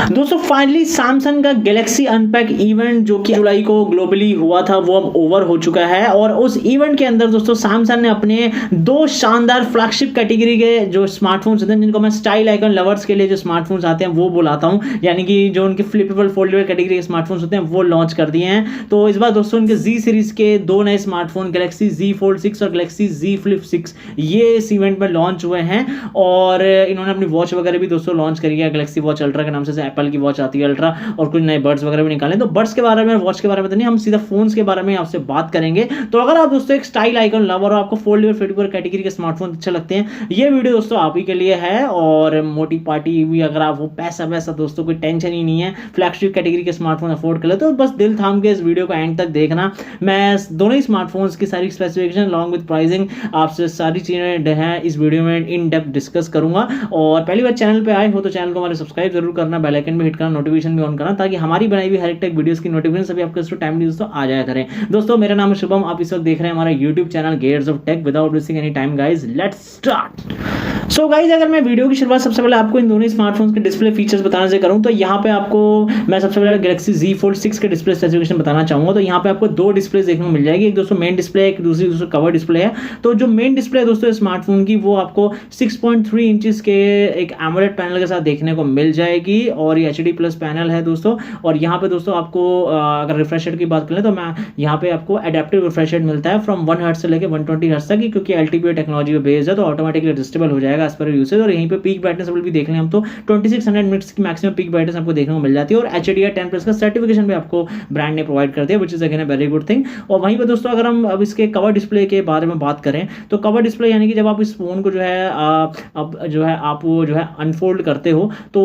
दोस्तों finally Samsung का Galaxy unpack event जो कि जुलाई को ग्लोबली हुआ था वो अब ओवर हो चुका है और उस इवेंट के अंदर दोस्तों सैमसंग ने अपने दो शानदार फ्लैगशिप कैटेगरी के जो स्मार्टफोन्स होते हैं जिनको मैं स्टाइल आइकन लवर्स के लिए जो स्मार्टफोन्स आते हैं वो बुलाता हूं, यानी कि जो उनके फ्लिपेबल फोल्डेबल कैटेगरी के स्मार्टफोन्स होते हैं वो लॉन्च कर दिए हैं। तो इस बार दोस्तों उनके जी सीरीज के दो नए स्मार्टफोन गैलेक्सी Z Fold 6 और गैलेक्सी Z Flip 6 ये इस इवेंट में लॉन्च हुए हैं और इन्होंने अपनी वॉच वगैरह भी दोस्तों लॉन्च करी है गैलेक्सी वॉच अल्ट्रा के नाम से एप्पल की वॉच आती है अल्ट्रा और कुछ नए बर्ड्स वगैरह भी निकाले। तो बर्ड्स के बारे में वॉच के बारे में तो नहीं, हम सीधा फोन्स के बारे में आपसे बात करेंगे। तो अगर आप दोस्तों एक स्टाइल आइकन लवर और आपको फोल्डेबल फिटेबल कैटेगरी के स्मार्टफोन अच्छे लगते हैं ये वीडियो दोस्तों आप ही के लिए है। और मोटी पार्टी भी अगर आप वो पैसा दोस्तों कोई टेंशन ही नहीं है, फ्लैगशिप कैटेगरी के स्मार्टफोन अफोर्ड कर ले तो बस दिल थाम के इस वीडियो को एंड तक देखना। मैं दोनों ही स्मार्टफोन्स की सारी स्पेसिफिकेशन अलॉन्ग विद प्राइसिंग आपसे सारी चीजें हैं इस वीडियो में इन डेप्थ डिस्कस करूंगा। और पहली बार चैनल पे आए हो तो चैनल को हमारे सब्सक्राइब जरूर करना, बेल आइकन भी हिट करना, नोटिफिकेशन भी ऑन करना ताकि हमारी बनाई हुई हर एक टेक वीडियोस की नोटिफिकेशन सभी आपके इस टाइम दोस्तों आ जाया करें। दोस्तों मेरा नाम है शुभम, आप इस वक्त देख रहे हैं हमारा YouTube channel gears of tech. Without wasting any time guys let's start. So guys अगर मैं वीडियो की शुरुआत सबसे पहले आपको इन दोनों स्मार्टफोन्स के डिस्प्ले फीचर्स बताने से करूं तो यहाँ पे आपको मैं सबसे पहले गैलेक्सी Z Fold 6 के डिस्प्ले स्पेसिफिकेशन बताना चाहूंगा। तो यहाँ पे आपको दो डिस्प्ले देखने को मिल जाएगी, एक दोस्तों मेन डिस्प्ले है, एक दूसरी दोस्तों कवर डिस्प्ले है। तो जो मेन डिस्प्ले है दोस्तों स्मार्टफोन की वो आपको 6.3 इंचेस के एक एमोलेड पैनल के साथ देखने को मिल जाएगी और ये HD प्लस पैनल है दोस्तों। और यहाँ पे दोस्तों आपको अगर रिफ्रेश रेट की बात करें तो मैं यहाँ पे आपको एडेप्टिव रिफ्रेश रेट मिलता है फ्रॉम 1 हर्ट्ज से लेकर 120 हर्ट्ज तक, क्योंकि LTPO टेक्नोलॉजी पे बेस्ड है तो ऑटोमेटिकली एडजस्टेबल हो जाएगा एज पर यूसेज। और यहीं पे पीक ब्राइटनेस भी देख लें हम तो 2600 निट्स की मैक्सिमम पीक ब्राइटनेस आपको देखने को मिल जाती है और HDR10+ का सर्टिफिकेशन भी आपको ब्रांड ने प्रोवाइड कर दिया, which is again a very good thing. और वहीं पे दोस्तों अगर हम अब इसके कवर डिस्प्ले के बारे में बात करें तो कवर डिस्प्ले यानी कि जब आप इस फोन को जो है अब जो है आप वो जो है अनफोल्ड करते हो तो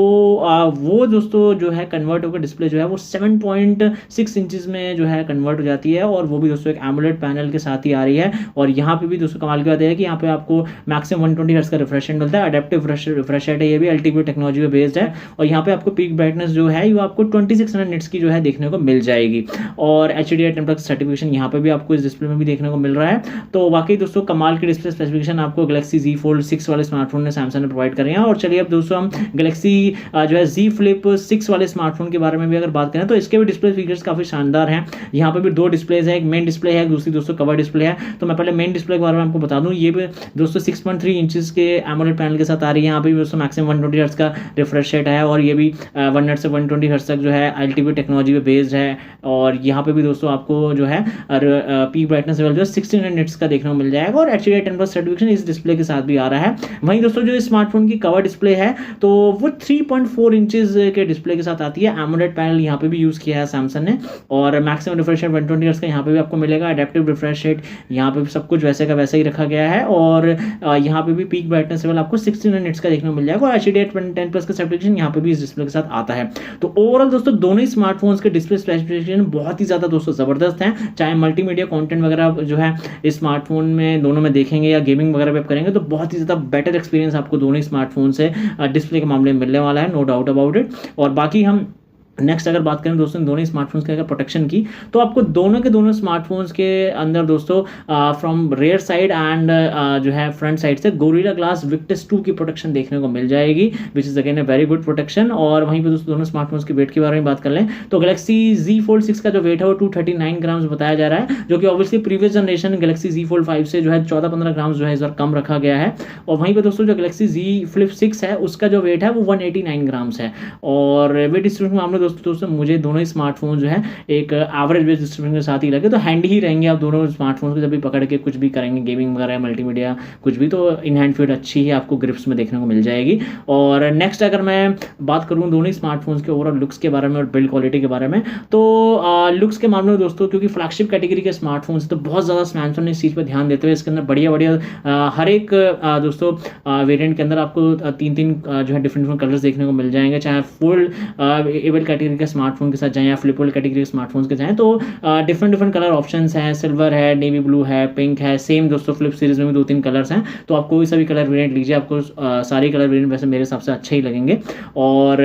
वो दोस्तों जो है कन्वर्ट होकर डिस्प्ले जो है वो 7.6 इंचेस में जो है कन्वर्ट हो जाती है और वो भी दोस्तों एक एमोलेड पैनल के साथ ही आ रही है। और यहाँ पे भी दोस्तों कमाल की बात है कि यहाँ पे आपको मैक्सिमम 120 हर्ट्ज का रिफ्रेश रेट मिलता है, अडेप्टिव रिफ्रेश रेट है, ये भी LTPO टेक्नोलॉजी पे बेस्ड है। और यहाँ पे आपको पीक ब्राइटनेस जो है वो आपको 2600 निट्स की जो है देखने को मिल जाएगी और HDR10+ सर्टिफिकेशन यहाँ पे भी आपको इस डिस्प्ले में भी देखने को मिल रहा है। तो वाकई दोस्तों कमाल की डिस्प्ले स्पेसिफिकेशन आपको गैलेक्सी Z Fold 6 वाले स्मार्टफोन ने सैमसंग ने प्रोवाइड कर रहे हैं। और चलिए अब दोस्तों हम गैलेक्सी जो है Z Flip 6 वाले स्मार्टफोन के बारे में भी अगर बात करें तो इसके भी डिस्प्ले फीचर्स काफी शानदार हैं। यहाँ पे भी दो डिस्प्लेज है, एक मेन डिस्प्ले है, दूसरी दोस्तों कवर डिस्प्ले है। तो मैं पहले मेन डिस्प्ले के बारे में आपको बता दूं, ये भी दोस्तों 6.3 इंचेस के एमोलेड पैनल के साथ आ रही है। यहाँ पे भी दोस्तों मैक्सिमम 120 हर्ट्ज का रिफ्रेश रेट है और ये भी 1 हर्ट्ज से 120 हर्ट्ज तक जो है LTPO टेक्नोलॉजी पे बेस्ड है। और यहाँ पे भी दोस्तों आपको जो है पीक ब्राइटनेस लेवल जो है 1600 निट्स का देखने को मिल जाएगा और HDR10+ सर्टिफिकेशन इस डिस्प्ले के साथ भी आ रहा है। वहीं दोस्तों जो स्मार्टफोन की कवर डिस्प्ले है तो वो 3.4 इंचेस के डिस्प्ले के साथ आती है। एमोलेड पैनल यहाँ पे भी यूज किया है सैमसंग ने और मैक्सिमम रिफ्रेश रेट 120 हर्ट्ज का यहाँ पे भी आपको मिलेगा। एडेप्टिव रिफ्रेश रेट यहाँ पे सब कुछ वैसे का वैसा ही रखा गया है और यहाँ पे भी पीक ब्राइटनेस लेवल आपको 1600 निट्स का देखने को मिल जाएगा और HDR10+ का सर्टिफिकेशन यहाँ पे भी इस डिस्प्ले के साथ आता है। तो ओवरऑल दोस्तों दोनों ही स्मार्टफोन्स के डिस्प्ले स्पेसिफिकेशन बहुत ही ज्यादा दोस्तों जबरदस्त हैं। चाहे मल्टीमीडिया कंटेंट वगैरह जो है इस स्मार्टफोन में दोनों में देखेंगे या गेमिंग वगैरह पे करेंगे तो बहुत ही ज्यादा बेटर एक्सपीरियंस आपको दोनों ही स्मार्टफोन से डिस्प्ले के मामले में मिलने वाला है, नो डाउट अबाउट इट। और बाकी हम नेक्स्ट अगर बात करें दोस्तों दोनों ही स्मार्टफोन्स के अगर प्रोटेक्शन की तो आपको दोनों के दोनों स्मार्टफोन्स के अंदर दोस्तों फ्रॉम रेयर साइड एंड जो है फ्रंट साइड से गोरिल्ला ग्लास विक्टस 2 की प्रोटेक्शन देखने को मिल जाएगी, which is again a very good protection. और वहीं पे दोस्तों दोनों स्मार्टफोन्स के वेट के बारे में बात कर लें तो गैलेक्सी Z Fold 6 का जो वेट है वो 239 ग्राम्स बताया जा रहा है, जो कि obviously previous generation Galaxy Z Fold 5 से जो है 14-15 ग्राम्स जो है इस बार कम रखा गया है। और वहीं पे दोस्तों जो गैलेक्सी Z Flip 6 है उसका जो वेट है वो 189 ग्राम्स है। और वेट डिस्ट्रीब्यूशन मामले दोस्तों मुझे दोनों ही स्मार्टफोन जो है एक एवरेज वेट डिस्ट्रीब्यूशन के साथ ही लगे, तो हैंडी ही रहेंगे आप दोनों स्मार्टफोन को जब भी पकड़ के कुछ भी करेंगे गेमिंग वगैरह मल्टीमीडिया कुछ भी, तो इन हैंड फील अच्छी ही आपको ग्रिप्स में देखने को मिल जाएगी। और नेक्स्ट अगर मैं बात करूं दोनों ही स्मार्टफोन्स के ओवरऑल लुक्स के बारे में और बिल्ड क्वालिटी के बारे में तो लुक्स के मामले में दोस्तों क्योंकि फ्लैगशिप कैटेगरी के स्मार्टफोन्स तो बहुत ज़्यादा सैमसंग ने इस चीज़ पर ध्यान देते हुए इसके अंदर बढ़िया हर एक दोस्तों वेरिएंट के अंदर आपको तीन जो है डिफरेंट कलर्स देखने को मिल जाएंगे, चाहे फुल एबल कैटेगरी के स्मार्टफोन के साथ जाएं या फ्लिपेबल कैटेगरी स्मार्टफोन्स के जाएं तो डिफरेंट कलर ऑप्शंस हैं, सिल्वर है, नेवी ब्लू है, पिंक है, सेम दोस्तों फ्लिप सीरीज में भी 2-3 कलर्स हैं। तो आप कोई सा भी कलर वेरिएंट लीजिए, आपको सारे कलर वेरिएंट वैसे मेरे हिसाब से अच्छे ही लगेंगे। और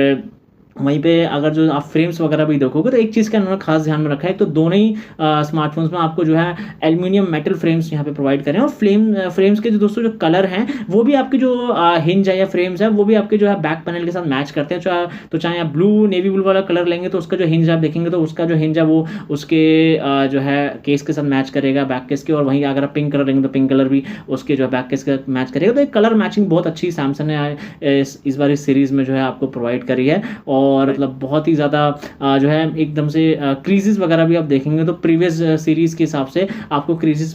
वहीं पे अगर जो आप फ्रेम्स वगैरह भी देखोगे तो एक चीज़ का इन्होंने खास ध्यान में रखा है, तो दोनों ही स्मार्टफोन्स में आपको जो है एल्यूमिनियम मेटल फ्रेम्स यहाँ पे प्रोवाइड करें, और फ्रेम्स के जो दोस्तों जो कलर हैं वो भी आपके जो हिंज है या फ्रेम्स है वो भी आपके जो है बैक पैनल के साथ मैच करते हैं। तो चाहे आप ब्लू नेवी ब्लू वाला कलर लेंगे तो उसका जो हिंज आप देखेंगे तो उसका जो हिंज है वो उसके जो है केस के साथ मैच करेगा, बैक केस के, और वहीं अगर आप पिंक कलर लेंगे तो पिंक कलर भी उसके जो है बैक केस के साथ मैच करेगा। तो एक कलर मैचिंग बहुत अच्छी सैमसंग ने इस बार इस सीरीज़ में जो है आपको प्रोवाइड करी है, और मतलब बहुत ही ज़्यादा जो है एकदम से क्रीजेस वगैरह भी आप देखेंगे तो प्रीवियस सीरीज़ के हिसाब से आपको क्रीजेस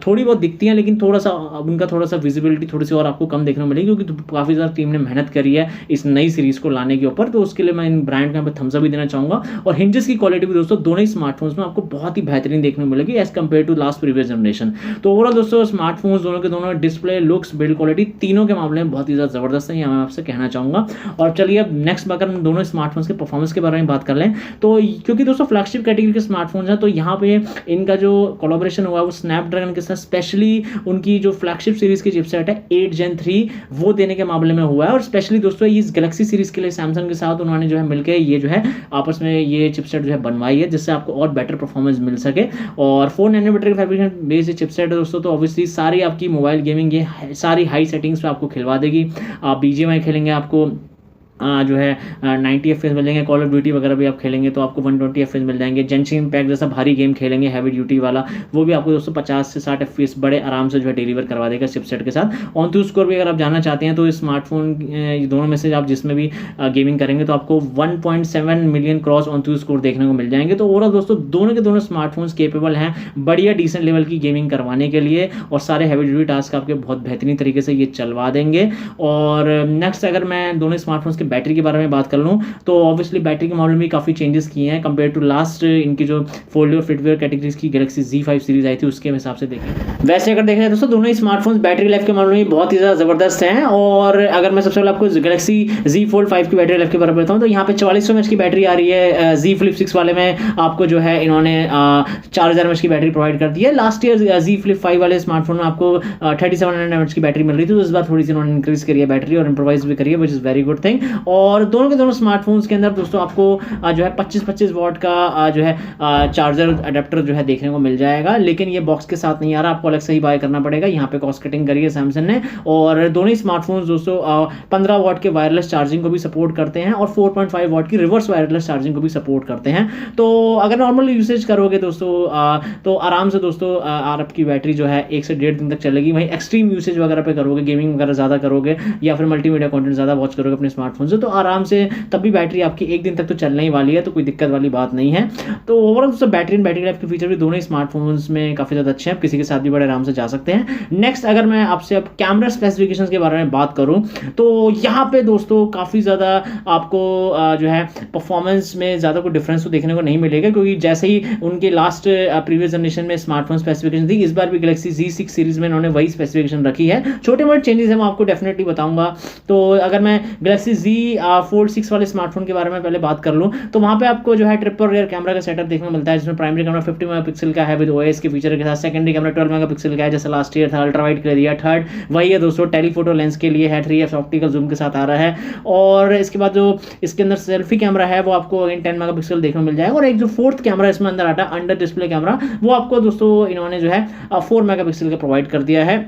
थोड़ी बहुत दिखती हैं, लेकिन थोड़ा सा उनका थोड़ा सा विजिबिलिटी थोड़ी सी और आपको कम देखने को मिलेगी, क्योंकि काफ़ी ज़्यादा टीम ने मेहनत करी है इस नई सीरीज़ को लाने के ऊपर। तो उसके लिए मैं इन ब्रांड को यहाँ पे थम्स अप भी देना चाहूँगा। और हिंजेस की क्वालिटी भी दोस्तों दोनों ही स्मार्टफोन्स में आपको बहुत ही बेहतरीन देखने को मिलेगी as compare to last previous generation. तो ओवरऑल दोस्तों स्मार्टफोन्स दोनों के दोनों डिस्प्ले, लुक्स, बिल्ड क्वालिटी तीनों के मामले में बहुत ही ज़्यादा ज़बरदस्त है, ये मैं आपसे कहना चाहूँगा। और चलिए अब नेक्स्ट अगर हम दोनों स्मार्टफोन्स के परफॉर्मेंस के बारे में बात कर लें तो क्योंकि दोस्तों फ्लैगशिप कैटेगरी के स्मार्टफोन्स हैं तो यहाँ पे इनका जो कोलैबोरेशन हुआ है वो स्नैपड्रैगन के साथ, स्पेशली उनकी जो फ्लैगशिप सीरीज की चिपसेट है 8 Gen 3 वो देने के मामले में हुआ है। और स्पेशली दोस्तों इस गैलेक्सी सीरीज के लिए सैमसंग के साथ उन्होंने जो है मिलकर ये जो है आपस में ये चिपसेट जो है बनवाई है, जिससे आपको और बेटर परफॉर्मेंस मिल सके। और 4 नैनोमीटर के फैब्रिकेशन बेस्ड चिपसेट है दोस्तों, तो ऑब्वियसली सारी आपकी मोबाइल गेमिंग ये सारी हाई सेटिंग्स पे आपको खिलवा देगी। आप BGMI खेलेंगे आपको जो है 90 FPS मिल जाएंगे, कॉल ऑफ ड्यूटी वगैरह भी आप खेलेंगे तो आपको 120 FPS मिल जाएंगे। जेंशिन इम्पैक्ट जैसा भारी गेम खेलेंगे हैवी ड्यूटी वाला वो भी आपको दोस्तों 50 से 60 FPS बड़े आराम से जो है डिलीवर करवा देगा चिपसेट के साथ। ऑन टू स्कोर भी अगर आप जानना चाहते हैं तो स्मार्टफोन दोनों में से आप जिसमें भी गेमिंग करेंगे तो आपको 1.7 million cross AnTuTu score देखने को मिल जाएंगे। तो ओवरऑल दोस्तों दोनों के दोनों स्मार्टफोन्स केपेबल हैं बढ़िया डिसेंट लेवल की गेमिंग करवाने के लिए, और सारे हैवी ड्यूटी टास्क आपके बहुत बेहतरीन तरीके से ये चलवा देंगे। और नेक्स्ट अगर मैं दोनों स्मार्टफोन्स की बैटरी के बारे में बात कर लूं तो ऑब्वियसली बैटरी के मामले में काफ़ी चेंजेस किए हैं कंपेयर टू लास्ट इनकी जो फोल्ड और फिटवेयर कैटेगरीज की गैलेक्सी Z5 सीरीज आई थी उसके हिसाब से देखें। वैसे अगर देखा जाए दोस्तों दोनों ही स्मार्टफोन्स बैटरी लाइफ के मामले में बहुत ही ज़्यादा ज़बरदस्त हैं। और अगर मैं सबसे पहले आपको गैलेक्सी Z Fold 5 की बैटरी लाइफ के बारे में बताऊँ तो यहाँ पे 4400 mAh की बैटरी आ रही है। Z Flip 6 वाले में आपको जो है इन्होंने 4000 mAh की बैटरी प्रोवाइड कर दी है। लास्ट ईयर Z Flip 5 वाले स्मार्टफोन में आपको 3700 mAh की बैटरी मिल रही थी, तो इस बार थोड़ी सी इन्होंने इंक्रीज करी है बैटरी और इम्प्रोवाइज भी करी है, which is very good thing. और दोनों के दोनों स्मार्टफोन्स के अंदर दोस्तों आपको जो है 25-25 वॉट का जो है चार्जर अडेप्टर जो है देखने को मिल जाएगा, लेकिन ये बॉक्स के साथ नहीं आ रहा, आपको अलग से ही बाय करना पड़ेगा। यहाँ पे कॉस्ट कटिंग करी है सैमसंग ने। और दोनों ही स्मार्टफोन्स दोस्तों 15 वॉट के वायरलेस चार्जिंग को भी सपोर्ट करते हैं और 4.5 वॉट की रिवर्स वायरलेस चार्जिंग को भी सपोर्ट करते हैं। तो अगर नॉर्मल यूसेज करोगे दोस्तों तो आराम से दोस्तों आपकी बैटरी जो है 1 से 1.5 दिन तक चलेगी। वहीं एक्सट्रीम यूसेज वगैरह पे करोगे, गेमिंग वगैरह ज़्यादा करोगे या फिर मल्टीमीडिया कंटेंट ज़्यादा वॉच करोगे अपने स्मार्टफोन से, तो आराम से तब भी बैटरी आपकी 1 दिन तक तो चलने ही वाली है, तो कोई दिक्कत वाली बात नहीं है। तो ओवरऑल दोस्तों बैटरी लाइफ के फीचर भी दोनों ही स्मार्टफोन्स में काफ़ी ज़्यादा अच्छे हैं, किसी के साथ भी बड़े आराम से जा सकते हैं। नेक्स्ट अगर मैं आपसे अब कैमरा स्पेसिफिकेशंस के बारे में बात करूं तो यहाँ पे दोस्तों काफ़ी ज़्यादा आपको जो है परफॉर्मेंस में ज़्यादा कोई डिफरेंस तो देखने को नहीं मिलेगा, क्योंकि जैसे ही उनके लास्ट प्रीवियस जनरेशन में स्मार्टफोन स्पेसिफिकेशन थी, इस बार भी गैलेक्सी Z6 सीरीज में उन्होंने वही स्पेसिफिकेशन रखी है। छोटे मोटे चेंजेस है मैं आपको डेफिनेटली बताऊंगा। तो अगर मैं गैलेक्सी Z Fold 6 वाले स्मार्टफोन के बारे में पहले बात कर लूँ तो वहाँ पे आपको जो है ट्रिपल रियर कैमरा का सेटअप देखने को मिलता है, जिसमें प्राइमरी कैमरा 50 मेगापिक्सल का है विद OIS के फीचर के साथ, सेकेंडरी कैमरा 12 मेगापिक्सल का है जैसे लास्ट ईयर था, अल्ट्रा वाइड के लिए दिया। थर्ड वही है दोस्तों टेलीफोटो लेंस के लिए है, 3x ऑप्टिकल जूम के साथ आ रहा है। और इसके बाद जो इसके अंदर सेल्फी कैमरा है वो आपको 10 मेगापिक्सल देखने को मिल जाएगा। और एक जो फोर्थ कैमरा इसमें अंदर आता है अंडर डिस्प्ले कैमरा, वो आपको दोस्तों इन्होंने जो है 4 मेगापिक्सल का प्रोवाइड कर दिया है।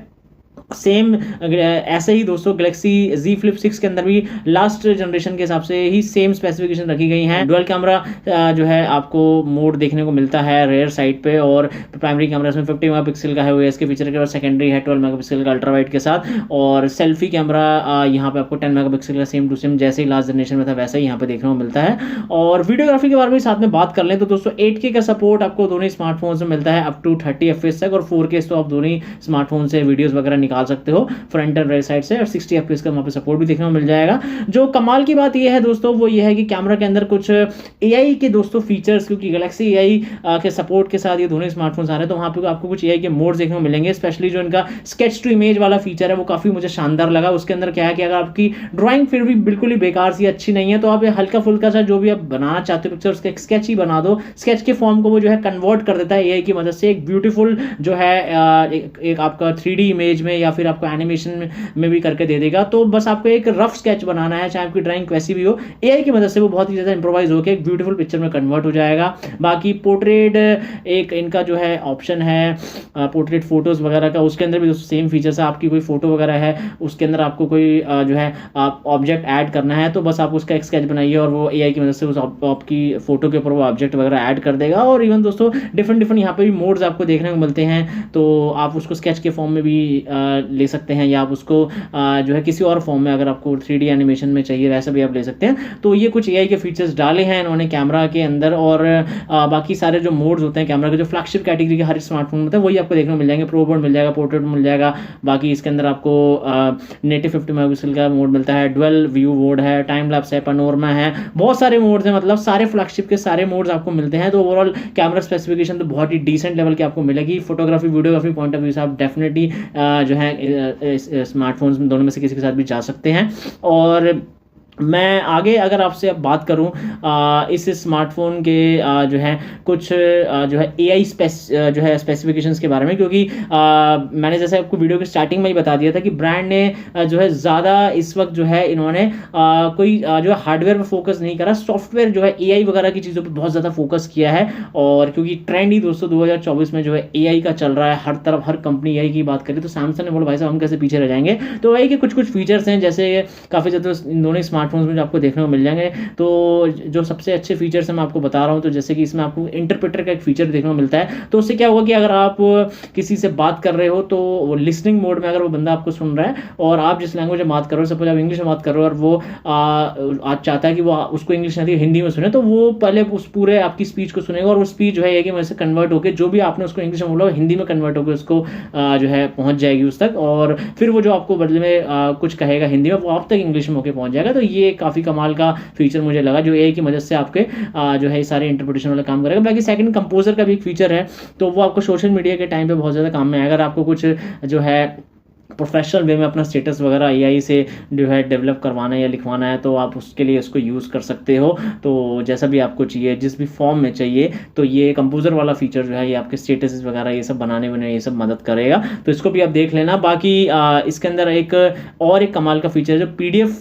सेम ऐसे ही दोस्तों गैलेक्सी Z Flip 6 के अंदर भी लास्ट जनरेशन के हिसाब से ही सेम स्पेसिफिकेशन रखी गई हैं। डुअल कैमरा जो है आपको मोड देखने को मिलता है रेयर साइड पे, और प्राइमरी कैमरा इसमें 50 मेगापिक्सल का है OIS के फीचर के, और सेकेंडरी है 12 मेगापिक्सल का अल्ट्रा वाइड के साथ। और सेल्फी कैमरा यहाँ पे आपको 10 मेगापिक्सल का सेम टू सेम जैसे ही लास्ट जनरेशन में था वैसे ही यहाँ पे देखने को मिलता है। और वीडियोग्राफी के बारे में साथ में बात कर लें तो दोस्तों 8K का सपोर्ट आपको दोनों स्मार्टफोन में मिलता है अप टू 30 FPS तक, और 4K तो आप दोनों स्मार्टफोन से वीडियोज वगैरह निकाल सकते हो फ्रंट एंड राइट साइड से, और 60 FPS का वहाँ पे सपोर्ट भी देखने को मिल जाएगा। जो कमाल की बात यह है दोस्तों वो ये है कि कैमरा के अंदर कुछ AI के दोस्तों फीचर्स, क्योंकि गैलेक्सी AI के सपोर्ट के साथ ये दोनों स्मार्टफोन्स आ रहे हैं, तो वहाँ पे आपको कुछ AI के मोड्स देखने को मिलेंगे। स्पेशली जो इनका स्केच टू इमेज वाला फीचर है वो काफ़ी मुझे शानदार लगा। उसके अंदर क्या है कि अगर आपकी ड्राइंग फिर भी बिल्कुल ही बेकार सी अच्छी नहीं है तो आप हल्का फुल्का सा जो भी आप बनाना चाहते हो पिक्चर उसका एक स्केच ही बना दो, स्केच के फॉर्म को वो जो है कन्वर्ट कर देता है AI की मदद से एक ब्यूटीफुल जो है एक आपका 3D इमेज में या फिर आपको एनिमेशन में भी करके दे देगा। तो बस आपको एक रफ स्केच बनाना है, चाहे आपकी ड्राइंग कैसी भी हो, एआई की मदद से वो बहुत ही ज़्यादा इंप्रोवाइज होकर एक ब्यूटीफुल पिक्चर में कन्वर्ट हो जाएगा। बाकी पोर्ट्रेट एक इनका जो है ऑप्शन है पोर्ट्रेट फोटोज़ वगैरह का, उसके अंदर भी दोस्तों सेम फीचर्स है। आपकी कोई फोटो वगैरह है, उसके अंदर आपको कोई जो है आप ऑब्जेक्ट ऐड करना है, तो बस आप उसका एक स्केच बनाइए और वो एआई की मदद से उस आपकी फोटो के ऊपर वो ऑब्जेक्ट वगैरह ऐड कर देगा। और इवन दोस्तों डिफरेंट यहाँ पे भी मोड्स आपको देखने को मिलते हैं, तो आप उसको स्केच के फॉर्म में भी ले सकते हैं, या आप उसको जो है किसी और फॉर्म में अगर आपको 3D एनिमेशन में चाहिए वैसा भी आप ले सकते हैं। तो ये कुछ एआई के फीचर्स डाले हैं इन्होंने कैमरा के अंदर। और बाकी सारे जो मोड्स होते हैं कैमरा के, जो फ्लैगशिप कैटेगरी के हर स्मार्टफोन में होता है, वही आपको देखने को मिल जाएंगे। प्रो मोड मिल जाएगा, पोर्ट्रेट मिल जाएगा। बाकी इसके अंदर आपको नेटिव 50 मेगापिक्सल का मोड मिलता है, डुअल व्यू मोड है, टाइम लैप्स है, पैनोरमा है, बहुत सारे मोड्स हैं। मतलब सारे फ्लैगशिप के सारे मोड्स आपको मिलते हैं। तो ओवरऑल कैमरा स्पेसिफिकेशन तो बहुत ही डिसेंट लेवल की आपको मिलेगी। Photography videography point of view से आप डेफिनेटली जो है स्मार्टफोन्स दोनों में से किसी के साथ भी जा सकते हैं। और मैं आगे अगर आपसे अब बात करूं इस स्मार्टफोन के जो है कुछ जो है एआई जो है स्पेसिफिकेशंस के बारे में, क्योंकि मैंने जैसे आपको वीडियो के स्टार्टिंग में ही बता दिया था कि ब्रांड ने जो है ज़्यादा इस वक्त जो है इन्होंने कोई जो है हार्डवेयर पर फोकस नहीं करा, सॉफ्टवेयर जो है एआई वगैरह की चीज़ों पर बहुत ज़्यादा फोकस किया है। और क्योंकि ट्रेंड ही दोस्तों 2024 में जो है एआई का चल रहा है, हर तरफ हर कंपनी एआई की बात करे, तो सैमसंग ने बोला भाई साहब हम कैसे पीछे रह जाएंगे। तो एआई के कुछ फीचर्स हैं, जैसे काफ़ी ज़्यादा इन दोनों स्मार्टफोन्स में जो आपको देखने को मिल जाएंगे। तो जो सबसे अच्छे फीचर्स हैं मैं आपको बता रहा हूं। तो जैसे कि इसमें आपको इंटरप्रेटर का एक फीचर देखने को मिलता है। तो उससे क्या होगा कि अगर आप किसी से बात कर रहे हो तो वो लिसनिंग मोड में अगर वो बंदा आपको सुन रहा है और आप जिस लैंग्वेज में बात कर रहे हो, सपोज आप इंग्लिश में बात कर रहे हो और वो आप चाहता है कि वो उसको इंग्लिश नहीं हिंदी में सुने, तो वो पहले उस पूरे आपकी स्पीच को सुनेगा और वो स्पीच जो है एक वैसे कन्वर्ट होकर जो भी आपने उसको इंग्लिश में बोला हिंदी में कन्वर्ट होकर उसको जो है पहुंच जाएगी उस तक। और फिर वो जो आपको बदले में कुछ कहेगा हिंदी में, वो आप तक इंग्लिश में होकर पहुंच जाएगा। तो ये काफ़ी कमाल का फीचर मुझे लगा, जो एआई की मदद से आपके जो है सारे इंटरप्रिटेशन वाला काम करेगा। बाकी सेकंड कंपोजर का भी एक फीचर है, तो वो आपको सोशल मीडिया के टाइम पे बहुत ज़्यादा काम में आएगा। अगर आपको कुछ जो है प्रोफेशनल वे में अपना स्टेटस वगैरह एआई से जो है डेवलप करवाना है या लिखवाना है, तो आप उसके लिए इसको यूज़ कर सकते हो। तो जैसा भी आपको चाहिए, जिस भी फॉर्म में चाहिए, तो ये कंपोजर वाला फीचर जो है ये आपके स्टेटस वगैरह ये सब बनाने में ये सब मदद करेगा। तो इसको भी आप देख लेना। बाकी इसके अंदर एक कमाल का फीचर है जो पीडीएफ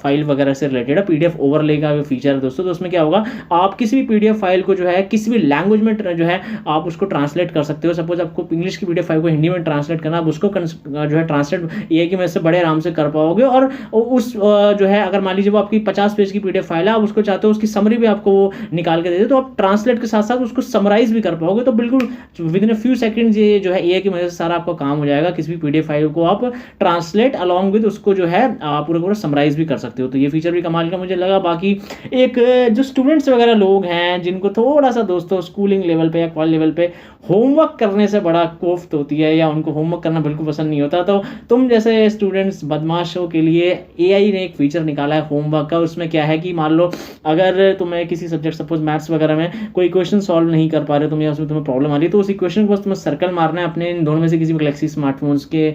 फाइल वगैरह से रिलेटेड है, पीडीएफ ओवरले का फीचर है दोस्तों। तो उसमें क्या होगा, आप किसी भी पीडीएफ फाइल को जो है किसी भी लैंग्वेज में जो है आप उसको ट्रांसलेट कर सकते हो। सपोज आपको इंग्लिश की पीडीएफ फाइल को हिंदी में ट्रांसलेट करना, आप उसको जो है ट्रांसलेट एआई की मदद से बड़े आराम से कर पाओगे। और उस जो है अगर मान लीजिए वो आपकी 50 पेज की पीडीएफ फाइल है, आप उसको चाहते हो उसकी समरी भी आपको निकाल के दे दे, तो आप ट्रांसलेट के साथ साथ उसको समराइज भी कर पाओगे। तो बिल्कुल with in a few seconds ये जो है एआई की मदद से सारा आपका काम हो जाएगा। किसी भी पीडीएफ फाइल को आप ट्रांसलेट अलॉन्ग विद उसको जो है पूरा समराइज भी कर सकते हो। तो ये फीचर भी कमाल का मुझे लगा। बाकी एक जो स्टूडेंट्स वगैरह लोग हैं जिनको थोड़ा सा दोस्तों स्कूलिंग लेवल पे या कॉलेज लेवल पे होमवर्क करने से बड़ा कोफ्त होती है या उनको होमवर्क करना बिल्कुल पसंद नहीं होता, तो तुम जैसे स्टूडेंट्स बदमाशों के लिए एआई ने एक फीचर निकाला है होमवर्क का। उसमें क्या है कि मान लो अगर तुम्हें किसी सब्जेक्ट सपोज मैथ्स वगैरह में कोई क्वेश्चन सॉल्व नहीं कर पा रहे तुम, या उसमें तुम्हें प्रॉब्लम आ रही है, तो उस इक्वेशन को बस तुम्हें सर्कल मारना है अपने इन दोनों में से किसी भी गैलेक्सी स्मार्टफोन्स के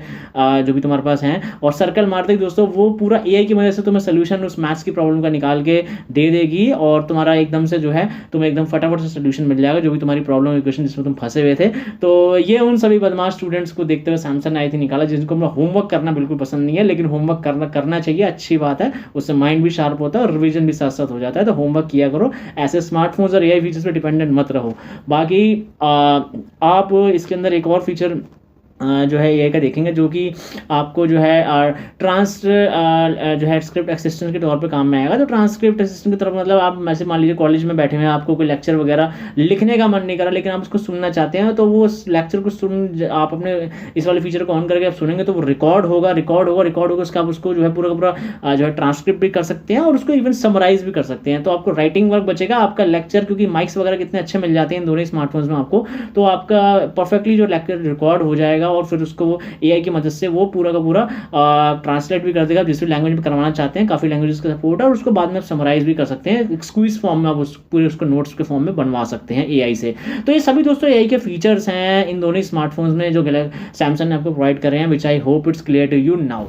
जो भी तुम्हारे पास हैं, और सर्कल मारते ही दोस्तों वो पूरा एआई की मदद से तुम्हें सोल्यूशन उस मैथ्स की प्रॉब्लम का निकाल के दे देगी और तुम्हारा एकदम से जो है तुम्हें एकदम फटाफट से सोल्यूशन मिल जाएगा जो भी तुम्हारी प्रॉब्लम इक्वेशन जिसमें तुम फंसे हुए थे। तो ये उन सभी बदमाश स्टूडेंट्स को देखते हुए सैमसंग ने आई थी निकाला जिनको होमवर्क करना बिल्कुल पसंद नहीं है, लेकिन होमवर्क करना चाहिए, अच्छी बात है, उससे माइंड भी शार्प होता है और रिवीजन भी साथ साथ हो जाता है। तो होमवर्क किया करो, ऐसे स्मार्टफोन्स और एआई फीचर्स पे डिपेंडेंट मत रहो। बाकी आप इसके अंदर एक और फीचर जो है एआई का देखेंगे जो कि आपको जो है जो है स्क्रिप्ट असिस्टेंट के तौर पे काम में आएगा। तो ट्रांसक्रिप्ट असिस्टेंट की तरफ मतलब आप वैसे मान लीजिए कॉलेज में बैठे हुए हैं, आपको कोई लेक्चर वगैरह लिखने का मन नहीं करा लेकिन आप उसको सुनना चाहते हैं, तो वो लेक्चर को आप अपने इस वाले फीचर को ऑन करके आप सुनेंगे तो वो रिकॉर्ड होगा उसका आप उसको जो है पूरा जो है ट्रांसक्रिप्ट भी कर सकते हैं और उसको इवन समराइज भी कर सकते हैं। तो आपको राइटिंग वर्क बचेगा, आपका लेक्चर क्योंकि माइक्स वगैरह कितने अच्छे मिल जाते हैं इन दोनों स्मार्टफोन्स में आपको, तो आपका परफेक्टली जो लेक्चर रिकॉर्ड हो जाएगा और फिर उसको वो एआई की मदद से वो पूरा का पूरा ट्रांसलेट भी कर देगा जिस भी लैंग्वेज में करवाना चाहते हैं। काफी लैंग्वेजेस का सपोर्ट है और उसको बाद में आप समराइज भी कर सकते हैं, स्क्वीज फॉर्म में आप पूरे उसको नोट्स के फॉर्म में बनवा सकते हैं एआई से। तो ये सभी दोस्तों एआई के फीचर्स हैं इन दोनों स्मार्टफोन्स में जो सैमसंग ने आपको प्रोवाइड करे हैं, which I hope it's clear to you now.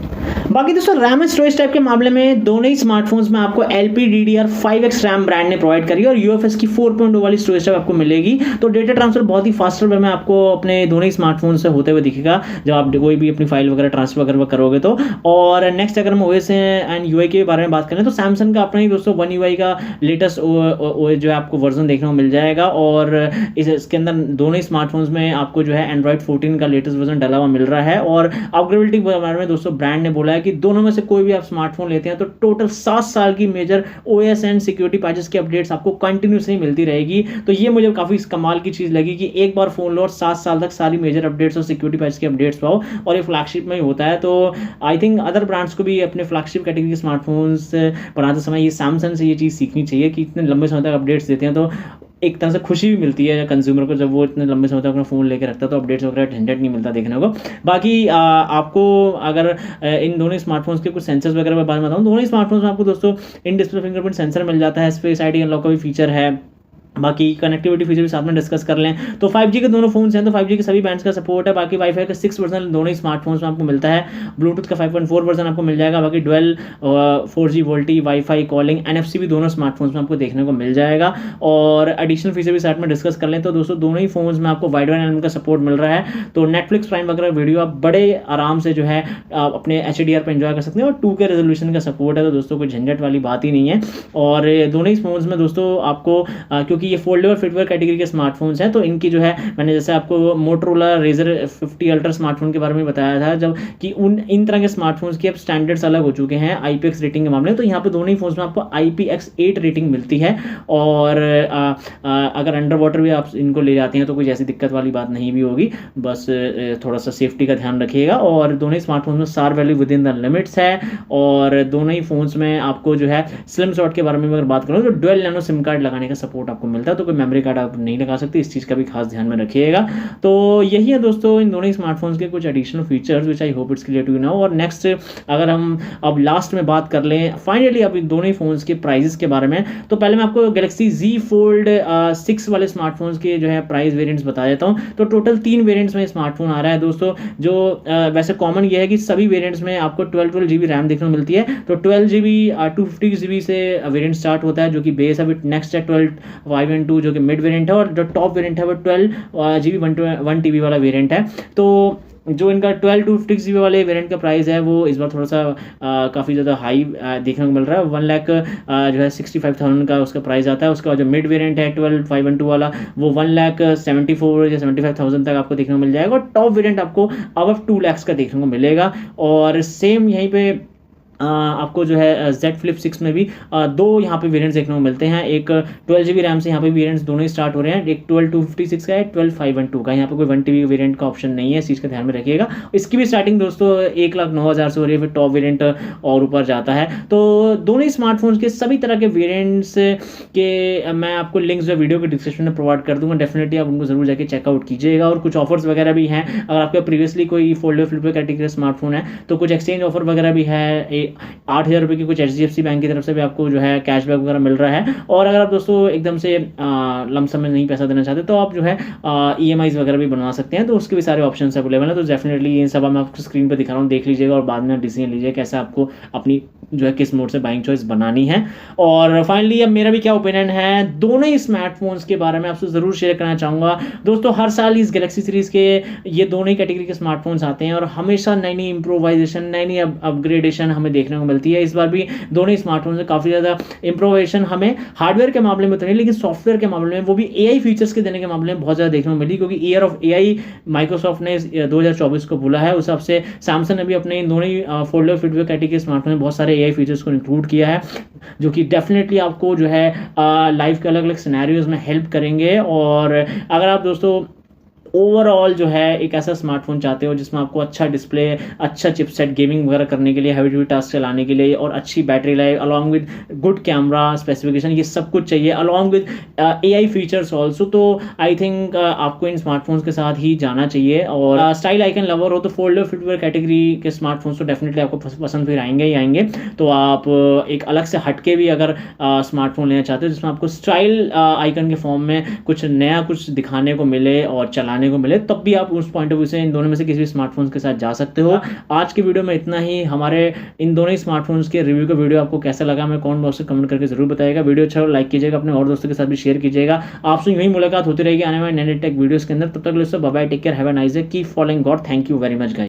बाकी दोस्तों रैम एंड स्टोरेज टाइप के मामले में दोनों ही स्मार्टफोन्स में आपको LPDDR5X रैम ब्रांड ने प्रोवाइड करी और UFS की 4.0 वाली स्टोरेज टाइप आपको मिलेगी। तो डेटा ट्रांसफर बहुत ही फास्टर वे में आपको अपने दोनों ही स्मार्टफोन से होते हुए दिखेगा जब आप कोई भी अपनी फाइल वगैरह ट्रांसफर वगैरह करोगे तो। और नेक्स्ट अगर हम OS एंड UI के बारे में बात करें तो सैमसंग का अपना ही दोस्तों One UI का लेटेस्ट जो है आपको वर्जन देखने को मिल जाएगा। और इसके अंदर दोनों ही स्मार्टफोन्स में आपको जो है Android 14 का लेटेस्ट वर्जन डला हुआ मिल रहा है। और अपग्रेडेबिलिटी के बारे में दोस्तों ब्रांड ने बोला है कि दोनों में से कोई भी आप स्मार्टफोन लेते हैं तो टोटल 7 साल की major OS and security patches की अपडेट्स आपको कंटिन्यूसली मिलती रहेगी। तो ये मुझे काफी कमाल की चीज लगी कि एक बार फोन लो और 7 साल तक सारी मेजर अपडेट्स और सिक्योरिटी पैच की अपडेट्स पाओ, और ये फ्लैगशिप में ही होता है। तो आई थिंक अदर ब्रांड्स को भी अपने फ्लैगशिप कैटेगरी के स्मार्टफोन्स बनाते समय ये सैमसंग से ये चीज़ सीखनी चाहिए कि इतने लंबे समय तक अपडेट्स देते हैं। तो एक तरह से खुशी भी मिलती है कंज्यूमर को जब वो इतने लंबे समय तक अपना फ़ोन लेकर रखता है, तो अपडेट्स वगैरह झंझट नहीं मिलता देखने को। बाकी आपको अगर इन दोनों स्मार्टफोन्स के कुछ सेंसर्स वगैरह में बात बताऊँ, दोनों ही स्मार्टफोन्स में आपको दोस्तों इन डिस्प्ले फिंगरप्रिंट सेंसर मिल जाता है, फेस आईडी अनलॉक का भी फीचर है, बाकी कनेक्टिविटी फीचर भी साथ में डिस्कस कर लें। तो 5G के दोनों फोन्स हैं तो 5G के सभी बैंड्स का सपोर्ट है। बाकी वाईफाई का 6 वर्जन दोनों ही स्मार्टफोन्स में आपको मिलता है, ब्लूटूथ का 5.4 वर्जन आपको मिल जाएगा। बाकी dual 4G VoLTE wifi calling NFC भी दोनों स्मार्टफोन्स में आपको देखने को मिल जाएगा। और एडिशनल फीचर भी साथ में डिस्कस कर लें तो दोस्तों दोनों ही फोन्स में आपको वाइड एलिमेंट का सपोर्ट मिल रहा है। तो नेटफ्लिक्स प्राइम वगैरह वीडियो आप बड़े आराम से जो है अपने HDR पर एंजॉय कर सकते हैं, और 2K रेजोल्यूशन का सपोर्ट है, तो दोस्तों कोई झंझट वाली बात ही नहीं है। और दोनों ही फोन्स में दोस्तों आपको क्योंकि ये फोल्डेबल फिटवेयर कैटेगरी के स्मार्टफोन्स हैं तो इनकी जो है मैंने जैसे आपको मोटोरोला रेजर 50 अल्ट्रा स्मार्टफोन के बारे में बताया था जब कि इन तरह के स्मार्टफोन्स के अब स्टैंडर्ड्स अलग हो चुके हैं IPX रेटिंग के मामले में। तो यहाँ पे दोनों ही फोन्स में आपको IPX8 रेटिंग मिलती है। और अगर अंडर वाटर भी आप इनको ले जाते हैं तो कोई ऐसी दिक्कत वाली बात नहीं भी होगी, बस थोड़ा सा सेफ्टी का ध्यान रखिएगा। और दोनों ही स्मार्टफोन्स में SAR value with in the limits है। और दोनों ही फोन्स में आपको जो है स्लिम शॉट के बारे में अगर बात करूँ तो डुअल नैनो सिम कार्ड लगाने का सपोर्ट आपको मिलता है, तो कोई मेमोरी कार्ड आप नहीं लगा सकते, इस चीज़ का भी खास ध्यान में रखिएगा। तो यही है दोस्तों इन दोनों ही स्मार्टफोन्स के कुछ additional features which I hope it's clear to you now. और नेक्स्ट अगर हम अब लास्ट में बात कर लें फाइनली अब इन दोनों ही फोन्स के प्राइजेस के बारे में, तो पहले मैं आपको गैलेक्सी Z Fold 6 वाले स्मार्टफोन्स के जो है प्राइस वेरिएंट्स बता देता हूँ। तो टोटल 3 वेरिएंट्स में स्मार्टफोन आ रहा है दोस्तों, जो वैसे कॉमन ये है कि सभी वेरिएंट्स में आपको 12 GB रैम देखने को मिलती है। तो 12 GB 250 GB से वेरिएंट स्टार्ट होता है जो कि बेस है, नेक्स्ट है 12 512 जो कि मिड वेरिएंट है, और जो टॉप वेरिएंट है वो 12 GB 1 TB वाला वेरिएंट है। तो जो इनका 12 to 50 GB वाले वेरिएंट का प्राइस है वो इस बार थोड़ा सा काफ़ी ज़्यादा हाई देखने को मिल रहा है। 1 लाख जो है 65,000 का उसका प्राइस आता है। उसका जो मिड वेरिएंट है 12 512 वाला वो 1,74,000 या 75,000 तक आपको देखने को मिल जाएगा, और टॉप वेरिएंट आपको अबव 2 लाख का देखने को मिलेगा। और सेम यहीं पे आपको जो है Z Flip 6 में भी 2 यहाँ पे वेरिएंट्स देखने को मिलते हैं। एक 12 GB रैम से यहाँ पे वेरिएंट्स दोनों ही स्टार्ट हो रहे हैं, एक 12 256 का है, 12 512 का। यहाँ पे कोई 1 TB वेरिएंट का ऑप्शन नहीं है, इस चीज़ का ध्यान में रखिएगा। इसकी भी स्टार्टिंग दोस्तों 1,09,000 से हो रही है, फिर टॉप वेरिएंट और ऊपर जाता है। तो दोनों ही स्मार्टफोन्स के सभी तरह के वेरिएंट्स के मैं आपको लिंक्स जो वीडियो के डिस्क्रिप्शन में प्रोवाइड कर दूंगा, डेफिनेटली आप उनको जरूर जाके चेकआउट कीजिएगा। और कुछ ऑफर्स वगैरह भी हैं, अगर आपका प्रीवियसली कोई फोल्डेबल फ्लिप कैटेगरी स्मार्टफोन है तो कुछ एक्सचेंज ऑफर वगैरह भी है। 8,000 रुपये की कुछ HDFC बैंक की तरफ से भी आपको जो है कैशबैक वगैरह मिल रहा है। और अगर आप दोस्तों एकदम से लमसम में नहीं पैसा देना चाहते तो आप जो है EMIs वगैरह भी बनवा सकते हैं, तो उसके भी सारे ऑप्शन अवेलेबल हैं। तो डेफिनेटली ये सब मैं आपको स्क्रीन पर दिखा रहा हूँ, देख लीजिएगा और बाद में डिसीजन लीजिए कैसे आपको अपनी जो है किस मोड से बाइंग चॉइस बनानी है। और फाइनली अब मेरा भी क्या ओपिनियन है दोनों ही स्मार्टफोन्स के बारे में आपसे ज़रूर शेयर करना चाहूँगा। दोस्तों हर साल इस गैलेक्सी सीरीज़ के ये दोनों ही कैटेगरी के स्मार्टफोन्स आते हैं और हमेशा नई नई इंप्रोवाइजेशन, नई नई अपग्रेडेशन हमें देखने को मिलती है। इस बार भी दोनों ही स्मार्टफोन से काफ़ी ज़्यादा इंप्रोवेशन हमें हार्डवेयर के मामले में तो नहीं, लेकिन सॉफ्टवेयर के मामले में, वो भी AI फीचर्स के देने के मामले में बहुत ज़्यादा देखने को मिली, क्योंकि ईयर ऑफ AI माइक्रोसॉफ्ट ने 2024 को बोला है। उस हिसाब से सैमसंग ने भी अपने इन दोनों ही फोल्डेबल फिटवेयर कैटेगरी स्मार्टफोन में बहुत सारे AI फीचर्स को इंक्लूड किया है, जो कि डेफिनेटली आपको जो है लाइफ के अलग अलग सिनेरियोज में हेल्प करेंगे। और अगर आप दोस्तों ओवरऑल जो है एक ऐसा स्मार्टफोन चाहते हो जिसमें आपको अच्छा डिस्प्ले, अच्छा चिपसेट, गेमिंग वगैरह करने के लिए, हैवी ड्यूटी टास्क चलाने के लिए, और अच्छी battery life along with good camera specification, ये सब कुछ चाहिए along with AI features also, तो आई थिंक आपको इन स्मार्टफोन्स के साथ ही जाना चाहिए। और स्टाइल आइकन लवर हो तो फोल्डेबल फिटवेयर कैटेगरी के स्मार्टफोन्स तो डेफिनेटली आपको पसंद फिर आएंगे ही आएंगे। तो आप एक अलग से हटके भी अगर स्मार्टफोन लेना चाहते हो जिसमें आपको स्टाइल आइकन के फॉर्म में कुछ नया कुछ दिखाने को मिले और चलाने जाने को मिले, तब भी आप उस पॉइंट ऑफ व्यू से इन दोनों में से किसी भी स्मार्टफोन्स के साथ जा सकते हो। आज के वीडियो में इतना ही। हमारे इन दोनों ही स्मार्टफोन्स के रिव्यू का वीडियो आपको कैसा लगा हमें कमेंट बॉक्स में कमेंट करके जरूर बताइएगा। वीडियो अच्छा हो लाइक कीजिएगा, अपने और दोस्तों के साथ भी शेयर कीजिएगा। आपसे यूं ही मुलाकात होती रहेगी आने वाले नए टेक वीडियोस के अंदर। तब तक के लिए bye bye, take care, have a nice day, keep following god. Thank you very much guys.